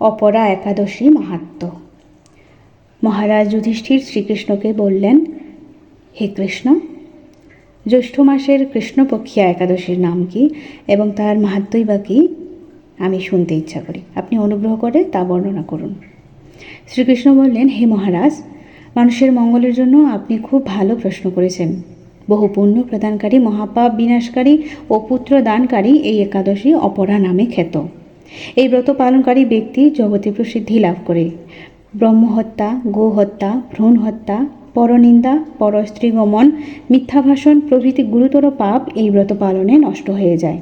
অপরা একাদশী মাহাত্ম্য। মহারাজ যুধিষ্ঠির শ্রীকৃষ্ণকে বললেন, হে কৃষ্ণ, জ্যৈষ্ঠ মাসের কৃষ্ণপক্ষিয়া একাদশীর নাম কি এবং তার মাহাত্ম্যই বা কী আমি শুনতে ইচ্ছা করি। আপনি অনুগ্রহ করে তা বর্ণনা করুন। শ্রীকৃষ্ণ বললেন, হে মহারাজ, মানুষের মঙ্গলের জন্য আপনি খুব ভালো প্রশ্ন করেছেন। বহু পুণ্য প্রদানকারী, মহাপাপ বিনাশকারী ও পুত্র দানকারী এই একাদশী অপরা নামে খ্যাত। এই ব্রত পালনকারী ব্যক্তি জগতে প্রসিদ্ধি লাভ করে। ব্রহ্মহত্যা, গোহত্যা, ভ্রূণ হত্যা, পরনিন্দা, পরস্ত্রীগমন, মিথ্যা ভাষণ প্রভৃতি গুরুতর পাপ এই ব্রত পালনে নষ্ট হয়ে যায়।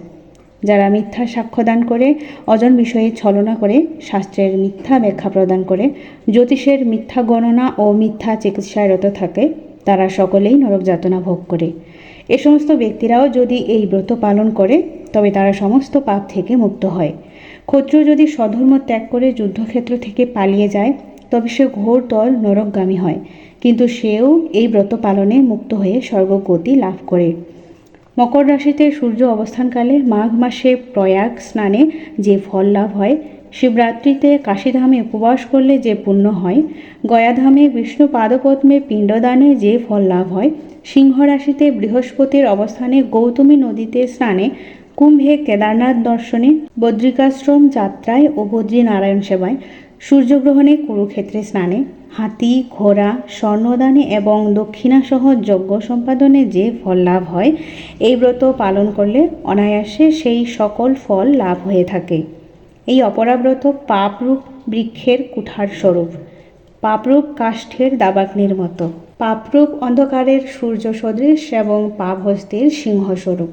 যারা মিথ্যা সাক্ষ্যদান করে, অজন বিষয়ে ছলনা করে, শাস্ত্রের মিথ্যা ব্যাখ্যা প্রদান করে, জ্যোতিষের মিথ্যা গণনা ও মিথ্যা চিকিৎসায় রত থাকে, তারা সকলেই নরক যাতনা ভোগ করে। এ সমস্ত ব্যক্তিরাও যদি এই ব্রত পালন করে তবে তারা সমস্ত পাপ থেকে মুক্ত হয়। ক্ষত্রিয় যদি স্বধর্ম ত্যাগ করে যুদ্ধক্ষেত্র থেকে পালিয়ে যায় তবে সে ঘোরতর নরকগামী হয়, কিন্তু সেও এই ব্রত পালনে মুক্ত হয়ে স্বর্গগতি লাভ করে। মকর রাশিতে সূর্য অবস্থানকালে মাঘ মাসে প্রয়াগ স্নানে যে ফল লাভ হয়, শিবরাত্রিতে কাশীধামে উপবাস করলে যে পুণ্য হয়, গয়াধামে বিষ্ণু পাদপদ্মে পিণ্ডদানে যে ফল লাভ হয়, সিংহ রাশিতে বৃহস্পতির অবস্থানে গৌতমী নদীতে স্নানে, কুম্ভে কেদারনাথ দর্শনে, বদ্রিকাশ্রম যাত্রায় ও বদ্রীনারায়ণ সেবায়, সূর্যগ্রহণে কুরুক্ষেত্রে স্নানে, হাতি, ঘোড়া, স্বর্ণদানে এবং দক্ষিণাসহ যজ্ঞ সম্পাদনে যে ফল লাভ হয়, এই ব্রত পালন করলে অনায়াসে সেই সকল ফল লাভ হয়ে থাকে। এই অপরাব্রত পাপরূপ বৃক্ষের কুঠার স্বরূপ, পাপরূপ কাষ্ঠের দাবাগ্নির মতো, পাপরূপ অন্ধকারের সূর্য সদৃশ এবং পাপহস্তির সিংহস্বরূপ।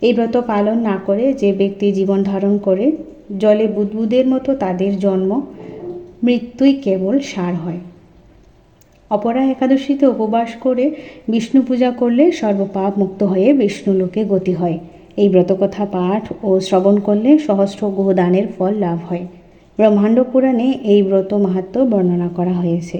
এই ব্রত পালন না করে যে ব্যক্তি জীবন ধারণ করে, জলে বুদবুদের মতো তাদের জন্ম, মৃত্যুই কেবল সার হয়। অপরা একাদশীতে উপবাস করে বিষ্ণু পূজা করলে সর্বপাপ মুক্ত হয়ে বিষ্ণুলোকে গতি হয়। এই ব্রতকথা পাঠ ও শ্রবণ করলে সহস্র গোদানের ফল লাভ হয়। ব্রহ্মাণ্ড পুরাণে এই ব্রত মাহাত্ম্য বর্ণনা করা হয়েছে।